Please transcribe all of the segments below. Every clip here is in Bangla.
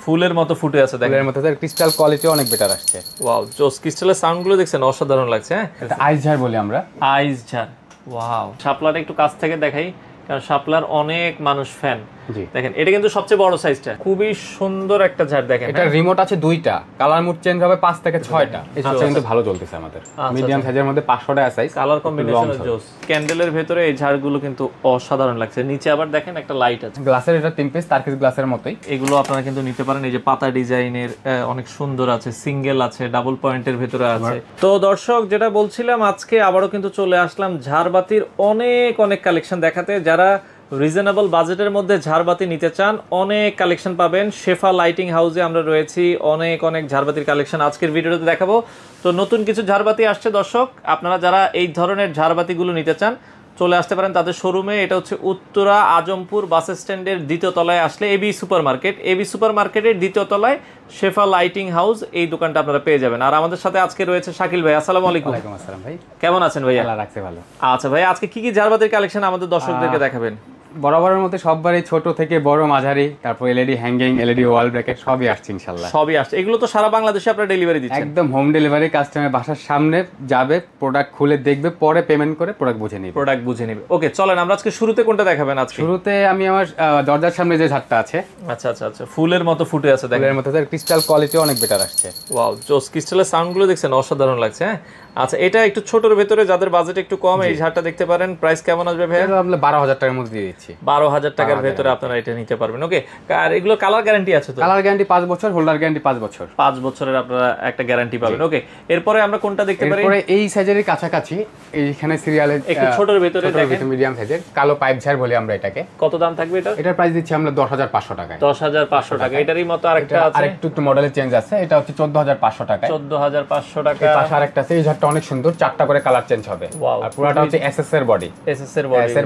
ফুলের মতো ফুটে আছে, দেখেন ফুলের মতো ক্রিস্টাল কোয়ালিটি অনেক বেটার আসছে। ওয়াও, জোস ক্রিস্টালের সাউন্ড গুলো দেখছেন, অসাধারণ লাগছে। হ্যাঁ, এটা আইস ঝাড় বলি আমরা, আইস ঝাড়। ওয়াও, শাপলাটা একটু কাছ থেকে দেখাই, কারণ শাপলার অনেক মানুষ ফ্যান। দেখেন এটা কিন্তু সবচেয়ে বড় সাইজটা, খুবই সুন্দর একটা ঝাড়। দেখেন এটা রিমোট আছে দুইটা, কালার মোড চেঞ্জ হবে 5 থেকে 6টা। এই ঝাড়টা কিন্তু ভালো চলতেছে আমাদের, মিডিয়াম সাইজের মধ্যে 500 টাকা সাইজ, কালার কম্বিনেশন জোস। ক্যান্ডেলের ভেতরে এই ঝাড়গুলো কিন্তু অসাধারণ লাগছে। নিচে আবার দেখেন একটা লাইট আছে, গ্লাসের, এটা 3 পিস তারকিস গ্লাসের মতোই। এগুলো আপনারা কিন্তু নিতে পারেন। এই যে পাতা ডিজাইনের অনেক সুন্দর আছে, সিঙ্গেল আছে, ডাবল পয়েন্টের ভেতরে আছে। তো দর্শক যেটা বলছিলাম, আজকে আবারও কিন্তু চলে আসলাম ঝাড়বাতির অনেক অনেক কালেকশন দেখাতে। যারা রিজনেবল বাজেটের মধ্যে ঝাড়বাতি নিতে চান, অনেক কালেকশন পাবেন। শেফা লাইটিং হাউসে আমরা রয়েছি, অনেক অনেক ঝাড়বাতির কালেকশন আজকের ভিডিওতে দেখাবো। তো নতুন কিছু ঝাড়বাতি আসছে দর্শক, আপনারা যারা এই ধরনের ঝাড়বাতিগুলো নিতে চান চলে আসতে পারেন তাদের শোরুমে। এটা হচ্ছে উত্তরা আজমপুর বাস স্ট্যান্ডের দ্বিতীয় তলায় আসলে এবি সুপার মার্কেট, এবি সুপার মার্কেটের দ্বিতীয় তলায় শেফা লাইটিং হাউস, এই দোকানটা আপনারা পেয়ে যাবেন। আর আমাদের সাথে আজকে রয়েছে শাকিল ভাই। আসসালামু আলাইকুম। ওয়ালাইকুম আসসালাম ভাই, কেমন আছেন ভাইয়া? আল্লাহ রাখছে ভালো। আচ্ছা ভাই, আজকে কি কি ঝাড়বাতির কালেকশন আমাদের দর্শকদেরকে দেখাবেন? বরাবরের মধ্যে সববারই ছোট থেকে বড় মাঝারি, তারপর এলইডি হ্যাঙ্গিং, এলইডি ওয়াল ব্র্যাকেট সবই আসছে ইনশাআল্লাহ। সবই আসছে, এগুলো তো সারা বাংলাদেশে আপনারা ডেলিভারি দিচ্ছেন? একদম হোম ডেলিভারি, কাস্টমার বাসার সামনে যাবে, প্রোডাক্ট খুলে দেখবে, পরে পেমেন্ট করে প্রোডাক্ট বুঝে নেবে। ওকে, চলেন আমরা আজকে শুরুতে কোনটা দেখাবেন? আজকে শুরুতে আমি আমার দরজার সামনে যে ঝাড়টা আছে, আচ্ছা আচ্ছা আচ্ছা, ফুলের মতো ফুটে আছে, দেখেন ফুলের মতো ক্রিস্টাল কোয়ালিটি অনেক বেটার আসছে। ওয়াও, জোস ক্রিস্টালের সাউন্ড গুলো দেখছেন, অসাধারণ লাগছে। হ্যাঁ, আচ্ছা এটা একটু ছোটর ভেতরে, যাদের বাজেট একটু কম এই ঝাড়টা দেখতে পারেন। প্রাইস কেমন আসবে ভাই? আমরা 12,000 টাকার মধ্যে দিয়ে দিচ্ছি। 12,000 টাকার ভেতরে আপনারা এটা নিতে পারবেন। ওকে, আর এগুলো কালার গ্যারান্টি আছে তো? কালার গ্যারান্টি 5 বছর, হোল্ডার গ্যারান্টি 5 বছর। 5 বছরের আপনারা একটা গ্যারান্টি পাবেন। ওকে, এরপরে আমরা কোনটা দেখতে পারি? এরপরে এই সাইজের কাছাকাছি, এইখানে সিরিয়ালে একটু ছোটর ভেতরে দেখেন, মিডিয়াম সাইজের কালো পাইপ ঝাড় বলি আমরা এটাকে। কত দাম থাকবে এটা? এটার প্রাইস দিচ্ছি আমরা 10,500 টাকায়। 10,500 টাকা। এটারই মতো আরেকটা আছে, আরেকটু মডেলের চেঞ্জ আছে, এটা হচ্ছে 14,500 টাকায়। 14,500 টাকা। এই পাশে আরেকটা আছে, এই ঝাড়টা অনেক সুন্দর, 4টা করে কালার চেঞ্জ হবে। আর পুরোটা হচ্ছে এসএস এর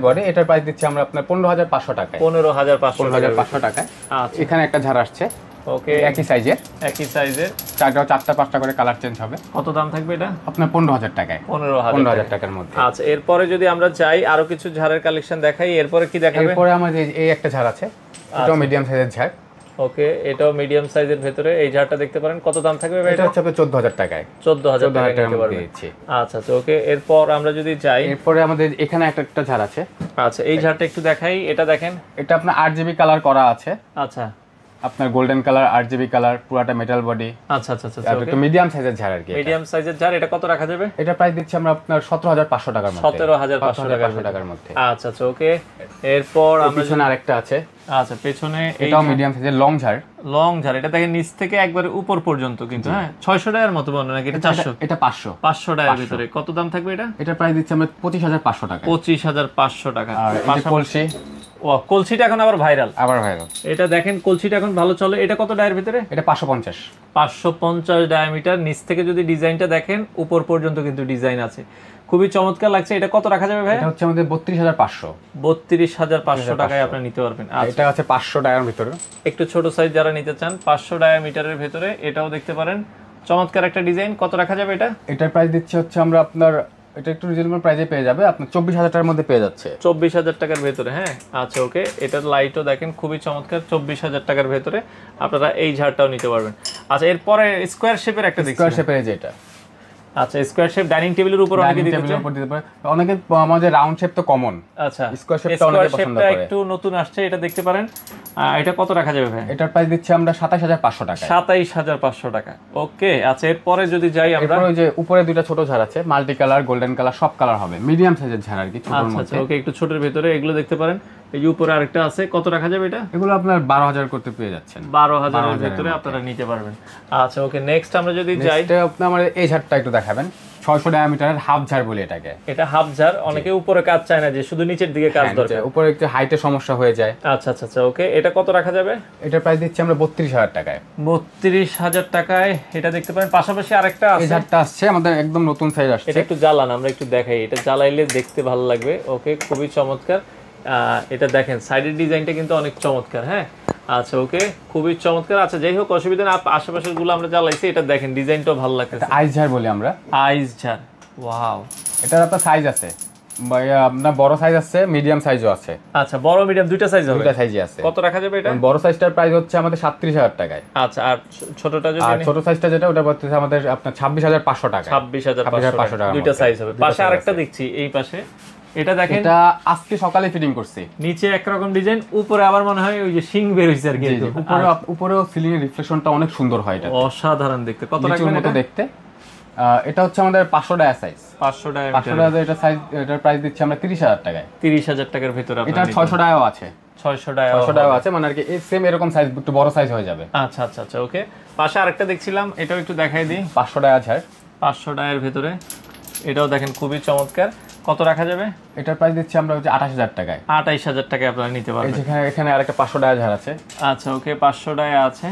বডি, এটার প্রাইস দিচ্ছি আমরা আপনার 15,500 টাকায়। 15,500 টাকায়। আচ্ছা, এখানে একটা ঝাড় আসছে, ওকে, একই সাইজের 4টা 5টা করে কালার চেঞ্জ হবে। কত দাম থাকবে এটা? আপনার 15,000 টাকায়। 15,000 টাকার মধ্যে। আচ্ছা, এরপরে যদি আমরা চাই আরো কিছু ঝাড়ের কালেকশন দেখাই, এরপরে কি দেখাবে? এরপরে আমাদের এই একটা ঝাড় আছে, এটাও মিডিয়াম সাইজের ঝাড়। ওকে, এটাও মিডিয়াম সাইজের ভেতরে, এই ঝাড়টা দেখতে পারেন। কত দাম থাকবে ভাই? এটা হচ্ছে 14,000 টাকায়। 14,000 টাকায় নিতে পারবেন। আচ্ছা আচ্ছা, ওকে, এরপর আমরা যদি যাই, এরপরে আমাদের এখানে একটা ঝাড় আছে। আচ্ছা, এই ঝাড়টা একটু দেখাই, এটা দেখেন, এটা আপনার আরজিবি কালার করা আছে। আচ্ছা, আপনার গোল্ডেন কালার, আরজিবি কালার, পুরাটা মেটাল বডি। আচ্ছা আচ্ছা আচ্ছা, এটা মিডিয়াম সাইজের ঝাড় আর কি। মিডিয়াম সাইজের ঝাড়। এটা কত রাখা যাবে? এটা প্রাইস দিচ্ছি আমরা আপনার 17,500 টাকার মধ্যে। 17,500 টাকার মধ্যে। আচ্ছা আচ্ছা, ওকে, এরপর আমরা পিছনে আরেকটা আছে। আচ্ছা, পেছনে এটাও মিডিয়াম সাইজের লং ঝাড়। এটা দেখেন নিচ থেকে একবারে উপর পর্যন্ত, কিন্তু হ্যাঁ 600 টাকার মতো মনে নাকি? এটা 400? এটা 500 টাকার ভিতরে। কত দাম থাকবে এটা? এটা প্রাইস দিচ্ছি আমরা 25,500 টাকা। 25,500 টাকা। আর এই কলসি, ও কলসিটা এখন আবার ভাইরাল। এটা দেখেন, কলসিটা এখন ভালো চলে। এটা কত ডায়ের ভিতরে? এটা 550 ডায়ামিটার। নিচ থেকে যদি ডিজাইনটা দেখেন, উপর পর্যন্ত কিন্তু ডিজাইন আছে, খুবই চমৎকার লাগছে। এটা কত রাখা যাবে ভাই? এটা হচ্ছে আমাদের 32,500। 32,500 টাকায় আপনি নিতে পারবেন। এটা আছে 500 ডায়ার ভিতরে, একটু ছোট সাইজ যারা নিতে চান, 500 ডায়ামিটারের ভিতরে, এটাও দেখতে পারেন, চমৎকার একটা ডিজাইন। কত রাখা যাবে এটা? এটার প্রাইস দিচ্ছে হচ্ছে আমরা আপনার, এটা একটু রিজনেবল প্রাইসে পেয়ে যাবে, আপনার 24,000 টাকার মধ্যে পেয়ে যাচ্ছে। 24,000 টাকার ভেতরে। হ্যাঁ, আচ্ছা, ওকে, এটার লাইটও দেখেন খুবই চমৎকার। 24,000 টাকার ভেতরে আপনারা এই ঝাড়টাও নিতে পারবেন। আচ্ছা, এরপরে স্কোয়ার শেপের একটা দেখি। স্কোয়ার শেপের যেটা, আচ্ছা, স্কোয়ার শেপ ডাইনিং টেবিলের উপর অনেকে দিতে পারে, অনেকে আমাদের রাউন্ড শেপ তো কমন। আচ্ছা, স্কোয়ার শেপটা অনেকে পছন্দ করে, একটু নতুন আসছে, এটা দেখতে পারেন। এটা কত রাখা যাবে ভাই? এটার প্রাইস দিচ্ছি আমরা 27,500 টাকা। 27,500 টাকা। ওকে, আচ্ছা, এরপরে যদি যাই আমরা, ওই যে উপরে দুইটা ছোট ঝাড় আছে, মাল্টি কালার, গোল্ডেন কালার, সব কালার হবে, মিডিয়াম সাইজের ঝাড় আর কি, ছোটর মধ্যে। আচ্ছা, ওকে, একটু ছোটের ভিতরে এগুলো দেখতে পারেন। এই উপরে আরেকটা আছে, কত রাখা যাবে এটা? এগুলো আপনার 12,000 করতে পেয়ে যাচ্ছেন। 12,000 এর ভিতরে আপনারা নিতে পারবেন। আচ্ছা, ওকে, নেক্সট আমরা যদি যাই, এটা আপনি আমাদের এই ঝাড়টা একটু দেখাবেন। 600 ডায়ামিটারের হাফ ঝাড় বলি এটাকে। এটা হাফ ঝাড়। অনেকে উপরে কাজ চায় না, যে শুধু নিচের দিকে কাজ দরকার, উপরে একটু হাইটের সমস্যা হয়ে যায়। আচ্ছা আচ্ছা আচ্ছা, ওকে, এটা কত রাখা যাবে? এটার প্রাইস দিচ্ছি আমরা 32,000 টাকায়। 32,000 টাকায় এটা দেখতে পারেন। পাশাপাশি আরেকটা আছে, এই ঝাড়টা আসছে আমাদের একদম নতুন সাইজ আসছে। এটা একটু জ্বালান, আমরা একটু দেখাই, এটা জ্বালাইলে দেখতে ভালো লাগবে। ওকে, খুবই চমৎকার। এটা দেখেন, সাইডের ডিজাইনটা কিন্তু অনেক চমৎকার। হ্যাঁ, আচ্ছা, ওকে, খুবই চমৎকার। আচ্ছা, যাই হোক, অসুবিধা না, আশেপাশের গুলো আমরা জ্বালাইছি। এটা দেখেন, ডিজাইনটাও ভালো লাগছে। আইস ঝাড় বলি আমরা, আইস ঝাড়। ওয়াও, এটার আপনার সাইজ আছে ভাইয়া আপনার বড় সাইজ আছে, মিডিয়াম সাইজও আছে। আচ্ছা, বড় মিডিয়াম দুইটা সাইজ হবে? দুইটা সাইজই আছে। কত রাখা যাবে এটা? বড় সাইজটার প্রাইস হচ্ছে আমাদের 37,000 টাকায়। আচ্ছা, আর ছোটটা যদি? আর ছোট সাইজটা যেটা ওটা হচ্ছে আমাদের আপনার 26,500 টাকা। 26,500 টাকা, দুইটা সাইজ হবে। পাশে আরেকটা দেখছি, এই পাশে এটা দেখেন, এটা আজকে সকালে ফিটিং করছি। নিচে একরকম ডিজাইন, উপরে আবার মনে হয় ওই যে শিং বের হইছে আর কি। উপরেও সিলিং এর রিফ্লেকশনটা অনেক সুন্দর হয়, এটা অসাধারণ দেখতে। কত রাখবেন এটা? দেখতে এটা হচ্ছে আমাদের 500 টাকা সাইজ। 500 টাকা এটা সাইজ, এটার প্রাইস দিচ্ছি আমরা 30,000 টাকায়। 30,000 টাকার ভিতরে এটা 600 টাকাও আছে। 600 টাকা আছে, মানে আর কি সেম এরকম সাইজ, একটু বড় সাইজ হয়ে যাবে। আচ্ছা আচ্ছা আচ্ছা, ওকে। পাশে আরেকটা দেখছিলাম, এটাও একটু দেখাই দিই। 500 টাকা ঝাড়। 500 টাকার ভিতরে এটাও দেখেন, খুবই চমৎকার। কত রাখা যাবে? এটার প্রাইস দিচ্ছি আমরা হচ্ছে 28,000 টাকায়। 28,000 টাকায় আপনারা নিতে পারবেন। এখানে আরেকটা 500 টাকা ঝাড় আছে। আচ্ছা, ওকে, 500 টাকা আছে,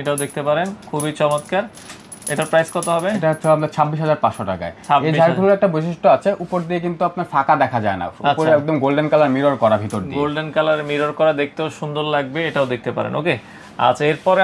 এটাও দেখতে পারেন, খুবই চমৎকার। এটার প্রাইস কত হবে? এটা হচ্ছে আপনার 26,500 টাকায়। এই ঝাড়গুলোর একটা বৈশিষ্ট্য আছে, উপর দিয়ে কিন্তু আপনার ফাঁকা দেখা যায় না, উপরে একদম গোল্ডেন কালার মিরর করা, ভিতর দিয়ে গোল্ডেন কালার মিরর করা, দেখতেও সুন্দর লাগবে, এটাও দেখতে পারেন। ওকে, আচ্ছা, এরপরে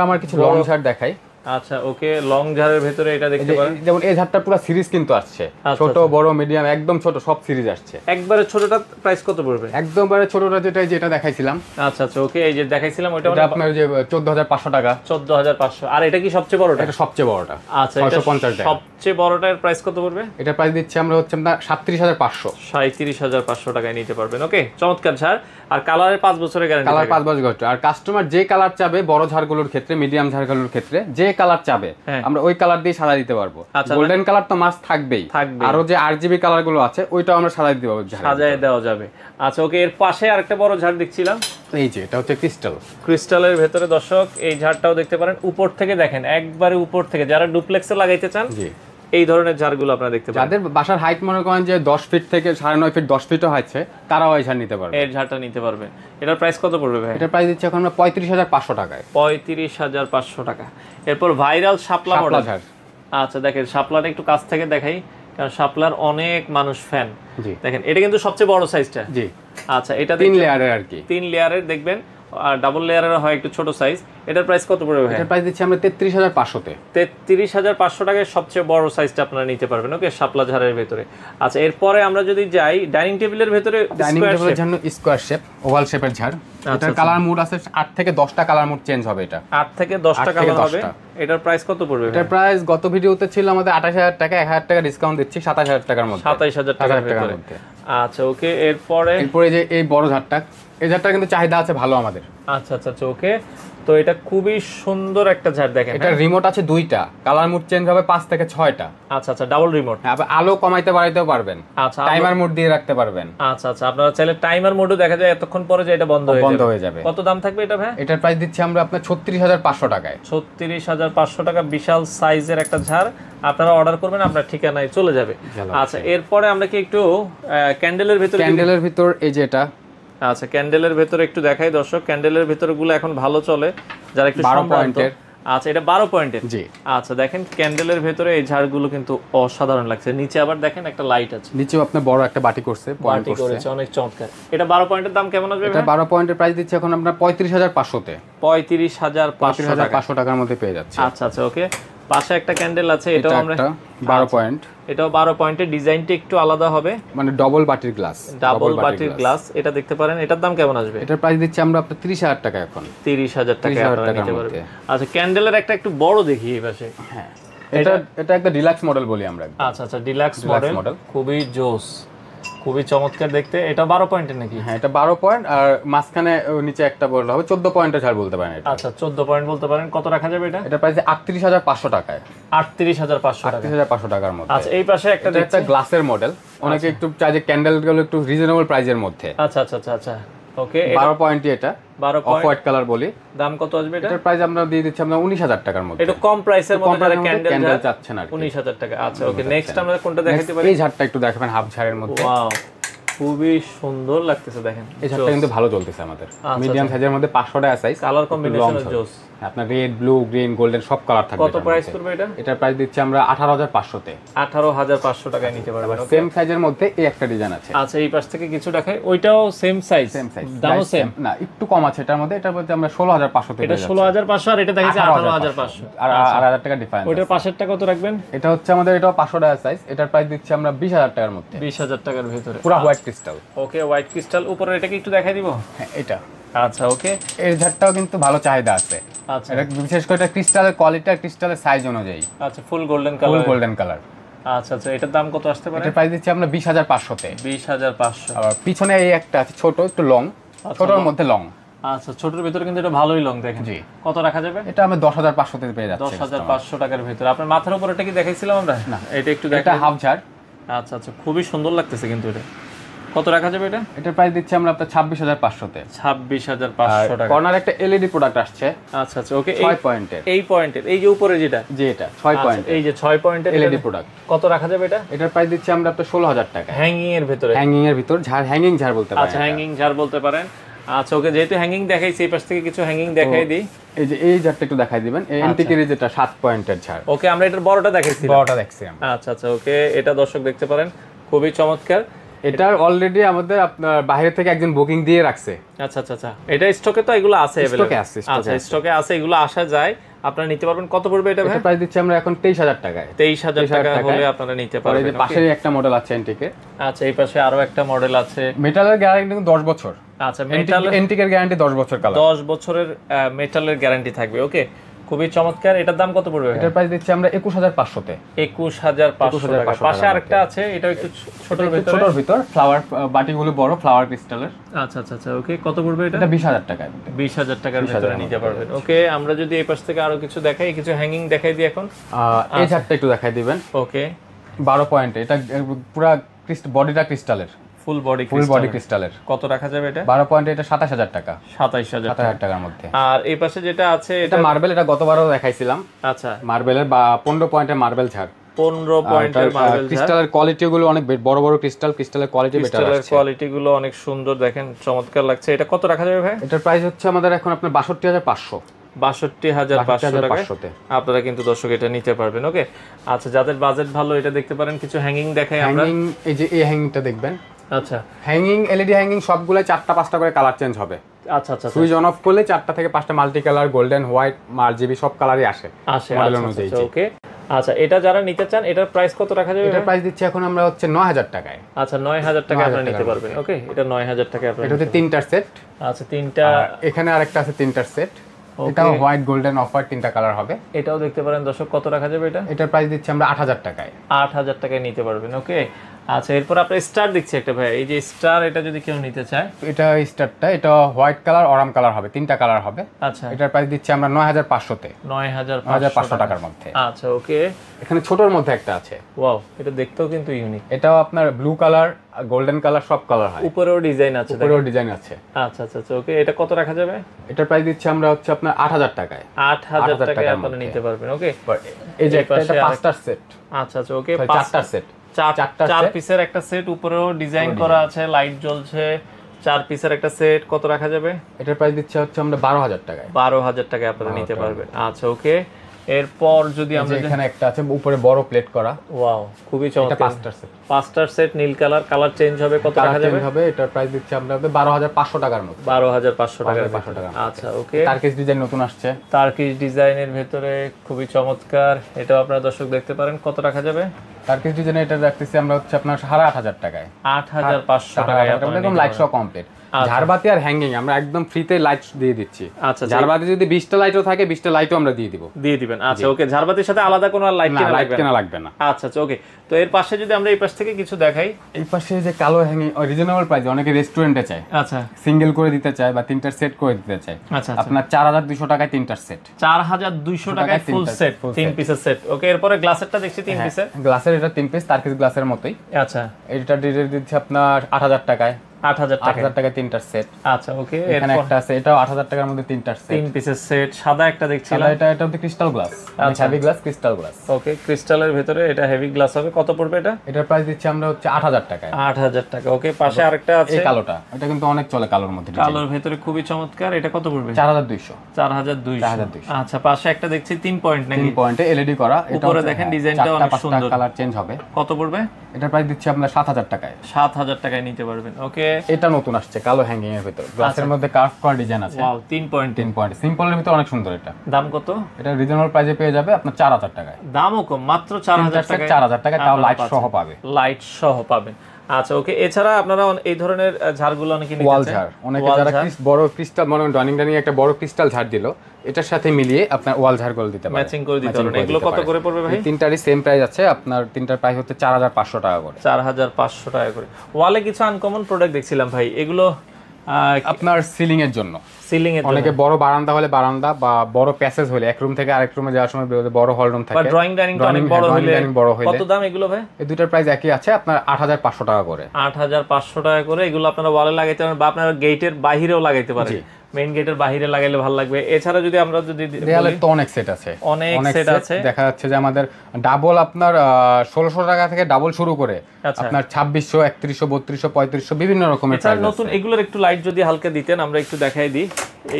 আমার কিছু লং ঝাড় দেখাই। আচ্ছা, ওকে, লং ঝাড়ের ভিতরে এটা দেখতে পারেন। যেমন এই ঝাড়টা পুরো সিরিজ কিন্তু আসছে, ছোট বড় মিডিয়াম একদম ছোট সব সিরিজ আসছে। একবারে ছোটটা প্রাইস কত পড়বে? একদমবারে ছোটটা যেটা দেখাইছিলাম। আচ্ছা আচ্ছা, ওকে, এই যে দেখাইছিলাম ওটা আপনার যে 14,500 টাকা। 14,500। আর এটা কি সবচেয়ে বড়টা? এটা সবচেয়ে বড়টা। আচ্ছা, 650 টাকা। সবচেয়ে বড়টার প্রাইস কত পড়বে? এটা প্রাইস দিচ্ছি আমরা হচ্ছে আপনার 37,500। 37,500 টাকায় নিতে পারবেন। ওকে, চমৎকার ঝাড়। আর কালারের 5 বছরের গ্যারান্টি। কালার 5 বছর গ্যারান্টি। আর কাস্টমার যে কালার চাবে, বড় ঝাড়গুলোর ক্ষেত্রে, মিডিয়াম ঝাড়গুলোর ক্ষেত্রে যে কালার চাবে আমরা ওই কালার দিয়ে সাজা দিতে পারবো। গোল্ডেন কালার তো মাস্ট থাকবেই, আরো যে আরজিবি কালার গুলো আছে ওইটাও আমরা সাজাই দিতে পারবো, সাজায় দেওয়া যাবে। আচ্ছা, ওকে, এর পাশে আরেকটা বড় ঝাড় দেখছিলাম, এই যে এটা হচ্ছে ক্রিস্টালের ভেতরে। দর্শক, এই ঝাড়টাও দেখতে পারেন, উপর থেকে দেখেন, একবারে উপর থেকে। যারা ডুপ্লেক্সে লাগাইতে চান এই ধরনের ঝাড়গুলো আপনারা দেখতে পাবেন। যাদের বাসার হাইট মনে করেন যে 10 ফিট থেকে 9.5 ফিট, 10 ফিটও হয়েছে, তারাও এই ঝাড় নিতে পারবে। এই ঝাড়টা নিতে পারবে। এটার প্রাইস কত পড়বে ভাই? এটার প্রাইস দিচ্ছি এখন আমরা 35,500 টাকায়। 35,500 টাকা। এরপর ভাইরাল শাপলা মডেল ঝাড়। আচ্ছা, দেখেন শাপলাটা একটু কাছ থেকে দেখাই, কারণ শাপলার অনেক মানুষ ফ্যান। দেখেন, এটা কিন্তু সবচেয়ে বড় সাইজটা। জি। আচ্ছা, এটা 3 লেয়ারের আর কি। 3 লেয়ারের দেখবেন, আর ডাবল লেয়ারের হয় একটু ছোট সাইজ। এটার প্রাইস কত পড়বে ভাই? এটার প্রাইস দিচ্ছি আমরা 33,500 তে। 33,500 টাকায় সবচেয়ে বড় সাইজটা আপনারা নিতে পারবেন। ওকে, শাপলা ঝাড়ের ভিতরে। আচ্ছা, এরপরে আমরা যদি যাই ডাইনিং টেবিলের ভিতরে, ডাইনিং টেবিলের জন্য স্কয়ার শেপ, ওভাল শেপের ঝাড়। এটার কালার মুড আছে 8 থেকে 10টা কালার মুড চেঞ্জ হবে। এটা 8 থেকে 10টা কালার হবে। এটার প্রাইস কত পড়বে? এটার প্রাইস গত ভিডিওতে ছিল আমাদের 28,000 টাকা, 1,000 টাকা ডিসকাউন্ট দিচ্ছি 27,000 টাকার মধ্যে। 27,000 টাকার মধ্যে। আচ্ছা, ওকে, এরপরে যে এই বড় ঝাড়টা, এই ঝাড়টা কিন্তু চাহিদা আছে ভালো আমাদের। আচ্ছা আচ্ছা, ওকে, তো এটা খুবই সুন্দর একটা ঝাড়। দেখেন, এটা রিমোট আছে 2টা, কালার মুড চেঞ্জ হবে 5 থেকে 6টা। আচ্ছা আচ্ছা, ডাবল রিমোট। আবার আলো কমাইতে বাড়াইতেও পারবেন। আচ্ছা, টাইমার মোড দিয়ে রাখতে পারবেন। আচ্ছা আচ্ছা, আপনারা চাইলে টাইমার মোডও দেখা যায় এতক্ষণ পরে যে এটা বন্ধ হয়ে যাবে। কত দাম থাকবে এটা ভাই? এটার প্রাইস দিচ্ছি আমরা আপনার 36,500 টাকায়। 36,500 টাকা, বিশাল সাইজের একটা ঝাড়। আপনারা অর্ডার করবেন, আপনার ঠিকানায় চলে যাবে। আচ্ছা, এরপরে আমরা কি একটু ক্যান্ডেলের ভিতর, এই যে এটা। আচ্ছা, ক্যান্ডেলের ভেতরে একটু দেখাই দর্শক। ক্যান্ডেলের ভেতরগুলো এখন ভালো চলে, যারা একটু 12 পয়েন্টের। আচ্ছা, এটা 12 পয়েন্টের। জি। আচ্ছা, দেখেন ক্যান্ডেলের ভেতরে এই ঝাড়গুলো কিন্তু অসাধারণ লাগছে। নিচে আবার দেখেন একটা লাইট আছে, নিচেও আপনি বড় একটা বাটি করছে, পয়েন্ট করেছে, অনেক চমৎকার। এটা 12 পয়েন্টের দাম কেমন আসবে? এটা 12 পয়েন্টের প্রাইস দিচ্ছি এখন আমরা 35,500 তে। 35,500 টাকার মধ্যে পেয়ে যাচ্ছে। আচ্ছা আচ্ছা, ওকে। পাশে একটা ক্যান্ডেল আছে, এটাও আমরা 12 পয়েন্ট। এটাও 12 পয়েন্টের, ডিজাইনটা একটু আলাদা হবে, মানে ডাবল বাটির গ্লাস। ডাবল বাটির গ্লাস, এটা দেখতে পারেন। এটার দাম কেমন আসবে? এটার প্রাইস দিচ্ছি আমরা আপনাদের 30,000 টাকা এখন। 30,000 টাকা আপনারা নিতে পারবেন। আচ্ছা, ক্যান্ডেলের একটা একটু বড় দেখি এই পাশে। হ্যাঁ, এটা একটা ডিলাক্স মডেল বলি আমরা। আচ্ছা আচ্ছা, ডিলাক্স মডেল, খুবই জোস, খুবই চমৎকার দেখতে। এটা 12 পয়েন্টের নাকি? হ্যাঁ, এটা 12 পয়েন্ট, আর মাঝখানে নিচে একটা বড় হবে 14 পয়েন্টের ঝাড় বলতে পারেন এটা। আচ্ছা, 14 পয়েন্ট বলতে পারেন। কত রাখা যাবে এটা? এটা প্রাইস 38,500 টাকায়। 38,500 টাকার মধ্যে। আচ্ছা, এই পাশে একটা গ্লাসের মডেল, অনেকে একটু চাই যে ক্যান্ডেল গুলো একটু রিজনেবল প্রাইসের মধ্যে। আচ্ছা আচ্ছা আচ্ছা আচ্ছা, ওকে। 12 পয়েন্টই এটা, 12 অফ হোয়াইট কালার বলি। দাম কত আসবে এটা? এটার প্রাইস আমরা দিয়ে দিচ্ছি আমরা 19,000 টাকার মধ্যে। এটা কম প্রাইসের মধ্যে যারা ক্যান্ডেল চাচ্ছেন আর 19,000 টাকা। আচ্ছা, ওকে, নেক্সট আমরা কোনটা দেখাইতে পারি? এই ঝাড়টা একটু দেখাবেন, হাফ ঝাড়ের মধ্যে। ওয়াও, খুবই সুন্দর লাগতেছে দেখেন। এই ঝাড়টা কিন্তু ভালো চলতেছে আমাদের, মিডিয়াম সাইজের মধ্যে 500 টাকা সাইজ, কালার কম্বিনেশন জোস। আপনার রেড, ব্লু, গ্রিন, গোল্ডেন সব কালার থাকবে। কত প্রাইস পড়বে এটা? এটার প্রাইস দিচ্ছি আমরা 18500 তে। 18500 টাকায় নিতে পারবেন। সেম সাইজের মধ্যে এই একটা ডিজাইন আছে। আচ্ছা, এই পাশ থেকে কিছু দেখাই, ওইটাও সেম সাইজ, দামও সেম না, একটু কম আছে এটার মধ্যে। এটার মধ্যে আমরা 16500 তে। এটা 16500 আর এটা দেখাচ্ছি 18500, আর 8000 টাকা ডিফারেন্স। ওইটার পাশেরটা কত রাখবেন? এটা হচ্ছে আমাদের, এটাও 500 টাকা সাইজ। এটার প্রাইস দিচ্ছি আমরা 20000 টাকার মধ্যে। 20000 টাকার ভিতরে পুরো হোয়াইট ক্রিস্টাল। ওকে, হোয়াইট ক্রিস্টাল উপরে, এটাকে একটু দেখাই দিব। হ্যাঁ, এটা। আচ্ছা, ওকে। এই ঝাড়টাও কিন্তু ভালো চাহিদা আছে। আচ্ছা, এটা বিশেষ করে এটা ক্রিস্টালের কোয়ালিটি আর ক্রিস্টালের সাইজ অনুযায়ী। আচ্ছা, ফুল গোল্ডেন কালার। ফুল গোল্ডেন কালার। আচ্ছা আচ্ছা, এটার দাম কত আসতে পারে? এটার প্রাইস দিচ্ছি আমরা 20500 তে। 20500। আর পিছনে এই একটা আছে ছোট, একটু লং, ছোটর মধ্যে লং। আচ্ছা, ছোটর ভিতরে কিন্তু এটা ভালোই লং দেখেন। জি। কত রাখা যাবে? এটা আমরা 10500 তে পেয়ে যাচ্ছি। 10500 টাকার ভিতরে। আপনার মাথার উপর এটা কি দেখাইছিলাম আমরা? না, এটা একটু এটা হাফ ঝাড়। আচ্ছা আচ্ছা, খুবই সুন্দর লাগতেছে কিন্তু এটা। কত রাখা যাবে এটা? এটার প্রাইস দিচ্ছি আমরা আপনার 26500 তে। 26500 টাকা। কর্নার একটা এলইডি প্রোডাক্ট আসছে। আচ্ছা আচ্ছা, ওকে। 6 পয়েন্টের। এই পয়েন্টের, এই যে উপরে যেটা, জি, এটা 6 পয়েন্ট। এই যে 6 পয়েন্টের এলইডি প্রোডাক্ট। কত রাখা যাবে এটা? এটার প্রাইস দিচ্ছি আমরা আপনার 16000 টাকা। হ্যাঙ্গিং এর ভিতরে। হ্যাঙ্গিং এর ভিতর ঝাড়, হ্যাঙ্গিং ঝাড় বলতে পারেন। আচ্ছা, হ্যাঙ্গিং ঝাড় বলতে পারেন। আচ্ছা, ওকে, যেহেতু হ্যাঙ্গিং দেখাইছি, এই পাশ থেকে কিছু হ্যাঙ্গিং দেখাই দিই। এই যে এই ঝাড়টা একটু দেখাই দিবেন। এই এন্টিকের যেটা 7 পয়েন্টের ঝাড়। ওকে, আমরা এটার বড়টা দেখাইছি। বড়টা দেখছি আমরা। আচ্ছা আচ্ছা, ওকে, এটা দর্শক দেখতে পারেন, খুবই চমৎকার। এটার অলরেডি আমাদের আপনার বাইরে থেকে একজন বুকিং দিয়ে রাখছে। আচ্ছা আচ্ছা আচ্ছা, এটা স্টকে তো এগুলো আছে, স্টকে আছে। আচ্ছা, স্টকে আছে, এগুলো আসা যায়, আপনারা নিতে পারবেন। কত পড়বে এটা? এটা প্রাইস দিচ্ছি আমরা এখন 23000 টাকায়। 23000 টাকা হলে আপনারা নিতে পারবেন। এই যে পাশেই একটা মডেল আছে এন্টিকে। আচ্ছা, এই পাশে আরো একটা মডেল আছে। মেটালের গ্যারান্টি কিন্তু 10 বছর। আচ্ছা, মেটাল এন্টিকের গ্যারান্টি 10 বছর কালার। 10 বছরের মেটালের গ্যারান্টি থাকবে। ওকে, খুবই চমৎকার। এটার দাম কত পড়বে? এটার প্রাইস দিচ্ছি আমরা 21500 তে। 21500 টাকা। পাশে আরেকটা আছে, এটা একটু ছোটর ভিতর, ফ্লাওয়ার বাটিগুলো বড়, ফ্লাওয়ার ক্রিস্টালের। আচ্ছা আচ্ছা আচ্ছা, ওকে, কত পড়বে এটা? এটা 20000 টাকায়। 20000 টাকার ভিতরে নিতে পারবেন। ওকে, আমরা যদি এই পাশ থেকে আরো কিছু দেখাই, কিছু হ্যাঙ্গিং দেখাই দিই এখন। এই ঝাড়টা একটু দেখাই দিবেন। ওকে, 12 পয়েন্ট। এটা পুরো বডিটা ক্রিস্টালের, ফুল বডি ক্রিস্টালের। কত রাখা যাবে এটা? 12 পয়েন্টে এটা 27000 টাকা। 27000 টাকার মধ্যে। আর এই পাশে যেটা আছে এটা মার্বেল, এটা গতবারও দেখাইছিলাম। আচ্ছা, মার্বেলের 15 পয়েন্টের মার্বেল ঝাড়। 15 পয়েন্টের মার্বেল ঝাড়। ক্রিস্টালের কোয়ালিটি গুলো অনেক বড় বড় ক্রিস্টাল, ক্রিস্টালের কোয়ালিটি বেটার আছে। ক্রিস্টালের কোয়ালিটি গুলো অনেক সুন্দর দেখেন, চমৎকার লাগছে। এটা কত রাখা যাবে ভাই? এটার প্রাইস হচ্ছে আমাদের এখন আপনার 62500। 62500 টাকায় আপনারা কিন্তু দর্শক এটা নিতে পারবেন। ওকে, আচ্ছা, যাদের বাজেট ভালো, এটা দেখতে পারেন। কিছু হ্যাঙ্গিং দেখাই আমরা। হ্যাঙ্গিং, এই যে এই হ্যাঙ্গিংটা দেখবেন। আচ্ছা, হ্যাঙ্গিং, এলইডি হ্যাঙ্গিং সবগুলো 4টা 5টা করে কালার চেঞ্জ হবে। আচ্ছা আচ্ছা, সুইচ অন অফ করলে 4টা থেকে 5টা multi colour, golden, white, RGB সব কালারই আসে মডেল অনুযায়ী। ওকে, আচ্ছা, এটা যারা নিতে চান, এটার প্রাইস কত রাখা যাবে? এটার প্রাইস দিচ্ছি এখন আমরা হচ্ছে 9000 টাকায়। আচ্ছা, 9000 টাকা আপনারা নিতে পারবেন। ওকে, এটা 9000 টাকা আপনারা। এটা হচ্ছে 3টার সেট। আচ্ছা, 3টা। এখানে আরেকটা আছে 3টার সেট। এটাও হোয়াইট, গোল্ডেন, অফ হোয়াইট 3টা কালার হবে। এটাও দেখতে পারেন দর্শক। কত রাখা যাবে এটা? এটার প্রাইস দিচ্ছি আমরা 8000 টাকায়। 8000 টাকায় নিতে পারবেন। ওকে, আচ্ছা, এরপর আপনার স্টার দেখছি একটা ভাই, এই যে স্টার, এটা যদি কেউ নিতে চায়। এটা স্টারটা, এটা হোয়াইট কালার, অরাম কালার হবে, 3টা কালার হবে। আচ্ছা, এটার প্রাইস দিচ্ছি আমরা 9500 তে। 9500 টাকার মধ্যে। আচ্ছা, ওকে। এখানে ছোটর মধ্যে একটা আছে। ওয়াও, এটা দেখতেও কিন্তু ইউনিক। এটাও আপনার ব্লু কালার, গোল্ডেন কালার সব কালার হয়। উপরেও ডিজাইন আছে। উপরেও ডিজাইন আছে। আচ্ছা আচ্ছা আচ্ছা, ওকে, এটা কত রাখা যাবে? এটার প্রাইস দিচ্ছি আমরা হচ্ছে আপনার 8000 টাকায়। 8000 টাকায় আপনারা নিতে পারবেন। ওকে, এই যে এটা 5টার সেট। আচ্ছা আচ্ছা, ওকে, 4টার সেট। 4 পিসের একটা সেট, উপরেও ডিজাইন করা আছে, লাইট জ্বলছে। 4 পিসের একটা সেট, কত রাখা যাবে? এটার প্রাইস দিচ্ছে হচ্ছে আমরা 12000 টাকায়। 12000 টাকায় আপনারা নিতে পারবেন। আচ্ছা, ওকে, এরপর যদি আমরা এখানে একটা আছে উপরে বড় প্লেট করা। ওয়াও, খুবই চমৎকার। এটা 5টার সেট। 5টার সেট, নীল কালার, কালার চেঞ্জ হবে। কত রাখা যাবে? এটার প্রাইস দিচ্ছে আমরা 12500 টাকার মতো। 12500 টাকা। আচ্ছা, ওকে, টার্কিশ ডিজাইন নতুন আসছে। টার্কিশ ডিজাইনের ভিতরে খুবই চমৎকার। এটাও আপনারা দর্শক দেখতে পারেন। কত রাখা যাবে? টার্কিশ ডিজাইনে এটা রাখতেছি আমরা হচ্ছে আপনার 8500 টাকায়। 8500 টাকায় একদম লাইট সহ কমপ্লিট। ঝাড়বাতি আর হ্যাঙ্গিং আমরা একদম ফ্রিতে লাইট দিয়ে দিচ্ছি। আচ্ছা, ঝাড়বাতি যদি 20টা লাইটও থাকে, 20টা লাইটও আমরা দিয়ে দিবেন। আচ্ছা, ওকে, ঝাড়বাতির সাথে আলাদা কোনো লাইট কেনা লাগবে না। আচ্ছা আচ্ছা, ওকে। তো এর পাশে যদি আমরা এই পাশ থেকে কিছু দেখাই, এই পাশে যে কালো হ্যাঙ্গিং রিজনেবল প্রাইস, অনেকে রেস্টুরেন্টে চায়। আচ্ছা, সিঙ্গেল করে দিতে চায় বা 3টার সেট করে দিতে চায়। আচ্ছা, আপনার 4200 টাকায় 3টার সেট। 4200 টাকায় ফুল সেট, 3 পিসের সেট। ওকে, এরপরে গ্লাসেরটা দেখছি 3 পিসের। গ্লাসের এটা 3 পিস, টার্কিশ গ্লাসের মতোই। আচ্ছা, এটা ডিজাইন দিচ্ছে আপনার 8000 টাকায়। 8000 টাকা। 8000 টাকায় তিনটা সেট। আচ্ছা ওকে, এখানে একটা আছে, এটাও 8000 টাকার মধ্যে তিনটা সেট, 3 পিসের সেট। সাদা একটা দেখছিলাম, এটা হচ্ছে crystal glass, heavy glass crystal glass. Okay, ক্রিস্টালের ভিতরে এটা হেভি গ্লাস হবে। কত পড়বে এটা? এটার প্রাইস দিচ্ছি আমরা হচ্ছে 8000 টাকায়। 8000 টাকা। ওকে, পাশে আরেকটা আছে এই কালোটা, এটা কিন্তু অনেক চলে কালোর মধ্যে, কালোর ভিতরে খুবই চমৎকার। এটা কত পড়বে? 4200। 4200। আচ্ছা, পাশে একটা দেখছি 3 পয়েন্ট নাকি? 3 পয়েন্টে এলইডি করা। এটা উপরে দেখেন ডিজাইনটা অনেক সুন্দর, কালার চেঞ্জ হবে। কত পড়বে? এটার প্রাইস দিচ্ছি আমরা 7000 টাকায়। 7000 টাকায় নিতে পারবেন। ওকে, এটা নতুন আসছে কালো হ্যাঙ্গিং এর ভিতর, গ্লাসের মধ্যে কার্ভ করা ডিজাইন আছে। Wow, 3 point. সিম্পলের ভিতর অনেক সুন্দর। এটা দাম কত? এটা রিজনেবল প্রাইসে পেয়ে যাবে আপনার 4000 টাকায়। দামও কম, মাত্র 4000 টাকায়। 4000 টাকায়, তাও লাইট সহ পাবে। লাইট সহ পাবেন। আচ্ছা ওকে, এছাড়া আপনারা এই ধরনের ঝাড়গুলো অনেকে নিতে চান। ওয়াল ঝাড়, অনেকে যারা বড় ক্রিস্টাল মনে ডাইনিং একটা বড় ক্রিস্টাল ঝাড় দিল, এটার সাথে মিলিয়ে আপনার ওয়াল ঝাড়গুলো দিতে পারেন, ম্যাচিং করে দিতে পারেন। এগুলো কত করে পড়বে ভাই? তিনটারই সেম প্রাইস আছে আপনার, তিনটার প্রাইস হচ্ছে 4500 টাকা করে। 4500 টাকা করে। ওয়ালে কিছু আনকমন প্রোডাক্ট দেখছিলাম ভাই, এগুলো আপনার সিলিং এর জন্য। সিলিং এর অনেকে বড় বারান্দা হলে বারান্দা, বা বড় প্যাসেজ হলে এক রুম থেকে আরেক রুমে যাওয়ার সময় বড় হল রুম থাকে, বা ড্রয়িং ডাইনিং অনেক বড় হলে কত দাম এগুলো ভাই? এই দুইটার প্রাইস একই আছে আপনার 8500 টাকা করে। 8500 টাকা করে। এগুলো আপনারা ওয়ালে লাগাইতে পারেন বা আপনারা গেটের বাইরেও লাগাইতে পারেন। মেইন গেটের বাইরে লাগাইলে ভালো লাগবে। এছাড়া যদি আমরা দেয়ালে তো অনেক সেট আছে, অনেক সেট আছে। দেখা যাচ্ছে যে আমাদের ডাবল আপনার 1600 টাকা থেকে ডাবল শুরু করে আপনার 2600, 3100, 3200, 3500 বিভিন্ন রকমের প্রাইস আছে। নতুন এগুলোর একটু লাইট যদি হালকা দিতেন আমরা একটু দেখাই দিই।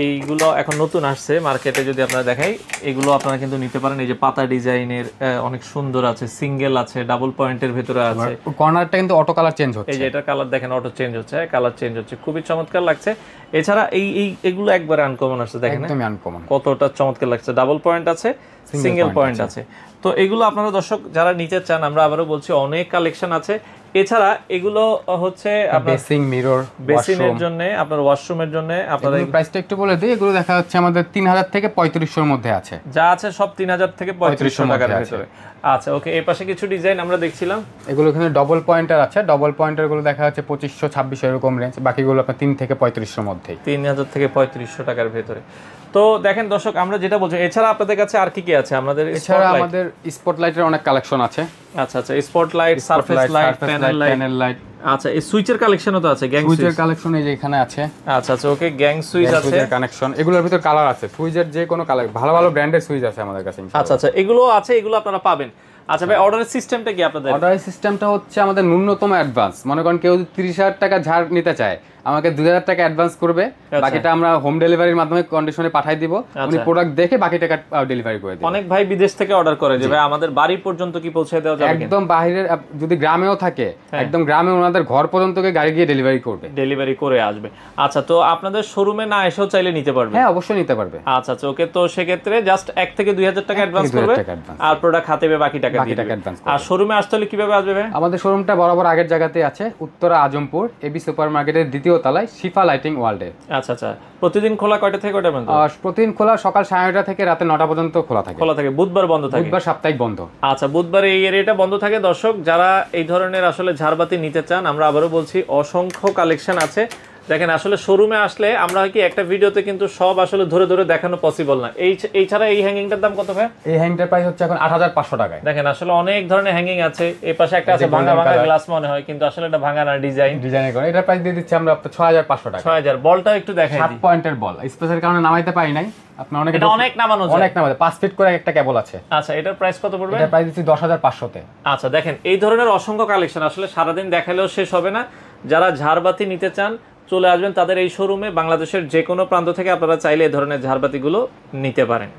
এইগুলো এখন নতুন আসছে মার্কেটে, যদি আপনারা দেখাই, এগুলো আপনারা কিন্তু নিতে পারেন। এই যে পাতা ডিজাইনের অনেক সুন্দর আছে, সিঙ্গেল আছে, ডাবল পয়েন্টের ভিতরে আছে। কর্নারটা কিন্তু অটো কালার চেঞ্জ হচ্ছে, এই যে এটা কালার দেখেন অটো চেঞ্জ হচ্ছে, কালার চেঞ্জ হচ্ছে, খুবই চমৎকার লাগছে। এছাড়া এগুলো একবারে আনকমন আসছে, দেখেন একদমই আনকমন, কতটা চমৎকার লাগছে। ডাবল পয়েন্ট আছে, সিঙ্গেল পয়েন্ট আছে। তো এগুলো আপনারা দর্শক যারা নিতে চান, আমরা আবারও বলছি অনেক কালেকশন আছে। এছাড়া এগুলো হচ্ছে বেসিং মিরর, বেসিনের জন্য, আপনার ওয়াশরুমের জন্য। আপনারা প্রাইসটা একটু বলে দিই। এগুলো দেখা যাচ্ছে আমাদের 3000 থেকে 3500 এর মধ্যে আছে, যা আছে সব 3000 থেকে 3500 টাকার ভিতরে। আচ্ছা ওকে, এই পাশে কিছু ডিজাইন আমরা দেখছিলাম, এগুলো এখানে ডবল পয়েন্টার আছে। ডবল পয়েন্টার গুলো দেখা যাচ্ছে 2500, 2600 এরকম রেঞ্জ, বাকিগুলো আপনার 3 থেকে 3500 মধ্যে, 3000 থেকে 3500 টাকার ভিতরে। তো দেখেন দর্শক, আমরা যেটা বলছি, এছাড়া আপনাদের কাছে আর কি কি আছে? আমাদের স্পটলাইটের অনেক কালেকশন আছে। আচ্ছা আচ্ছা, spotlight, surface light, panel light. আচ্ছা, এই সুইচের কালেকশনও তো আছে, গ্যাং সুইচের কালেকশন এই যে এখানে আছে। আচ্ছা আচ্ছা ওকে, গ্যাং সুইচ আছে, সুইচের কানেকশন। এগুলোর ভিতর কালার আছে, সুইচের যে কোনো কালার, ভালো ভালো ব্র্যান্ডের সুইচ আছে আমাদের কাছে। আচ্ছা আচ্ছা, এগুলো আছে, এগুলো আপনারা পাবেন। আচ্ছা ভাই, অর্ডারের সিস্টেমটা কি আপনাদের? অর্ডারের সিস্টেমটা হচ্ছে আমাদের ন্যূনতম অ্যাডভান্স, মনে করেন কেউ 30000 টাকা ঝাড় নিতে চায়, আমাকে 2000 টাকা অ্যাডভান্স করবে, বাকিটা আমরা হোম ডেলিভারির মাধ্যমে কন্ডিশনে পাঠিয়ে দিব, উনি প্রোডাক্ট দেখে বাকি টাকা ডেলিভারি করে দিবেন। অনেক ভাই বিদেশ থেকে অর্ডার করে যে ভাই আমাদের বাড়ি পর্যন্ত কি পৌঁছে দেওয়া যাবে? একদম বাইরের, যদি গ্রামেও থাকে একদম গ্রামে ওনাদের ঘর পর্যন্ত গাড়ি গিয়ে ডেলিভারি করবে, ডেলিভারি করে আসবে। আচ্ছা, তো আপনাদের শোরুমে না এসেও চাইলে নিতে পারবে? হ্যাঁ অবশ্যই নিতে পারবে। আচ্ছা আচ্ছা ওকে, তো সেক্ষেত্রে জাস্ট 1 থেকে 2000 টাকা অ্যাডভান্স করবে, আর প্রোডাক্ট হাতে পেয়ে বাকি টাকা দিয়ে দিবে। আর শোরুমে আসতে হলে কিভাবে আসবে ভাই? আমাদের শোরুমটা বরাবর আগের জায়গাতে আছে, উত্তরা আজমপুর এবি সুপার মার্কেটের 2য় তলায়, শিফা লাইটিং ওয়ার্ল্ডে। আচ্ছা আচ্ছা, প্রতিদিন খোলা কয়টা থেকে কয়টা পর্যন্ত? প্রতিদিন খোলা সকাল 9:30 থেকে রাতে 9টা পর্যন্ত খোলা থাকে। বুধবার বন্ধ থাকে? বুধবার সাপ্তাহিক বন্ধ। আচ্ছা, বুধবার এই এরিয়াটা বন্ধ থাকে। দর্শক যারা এই ধরনের আসলে ঝাড়বাতি নিতে চান, আমরা আবারও বলছি অসংখ্য কালেকশন আছে। দেখেন, আসলে শোরুমে আসলে আমরা কি একটা ভিডিওতে কিন্তু সব আসলে ধরে ধরে দেখানো পসিবল না। এই ছাড়া এই হ্যাঙ্গিংটার দাম কত ভাই? এই হ্যাঙ্গিংটার প্রাইস হচ্ছে এখন 8500 টাকায়। দেখেন, আসলে অনেক ধরনের হ্যাঙ্গিং আছে। এই পাশে একটা আছে ভাঙা গ্লাস মনে হয়, কিন্তু আসলে এটা ভাঙা না, ডিজাইনের করে। এটার প্রাইস দিয়ে দিচ্ছি আমরা 6500 টাকা। 6000। বলটা একটু দেখাই দিই, 7 পয়েন্টের বল, স্পেসের কারণে নামাইতে পারি নাই। আপনার অনেক নামানো যায়, অনেক নামাতে 5 ফিট করে একটা কেবল আছে। আচ্ছা, এটার প্রাইস কত পড়বে? এটার প্রাইস দিচ্ছি 10500 তে। আচ্ছা, দেখেন এই ধরনের অসংখ্য কালেকশন আসলে সারাদিন দেখালেও শেষ হবে না। যারা ঝাড়বাতি নিতে চান চলে আসবেন তাদের এই শোরুমে। বাংলাদেশের যে কোনো প্রান্ত থেকে আপনারা চাইলে এই ধরনের ঝাড়বাতিগুলো নিতে পারেন।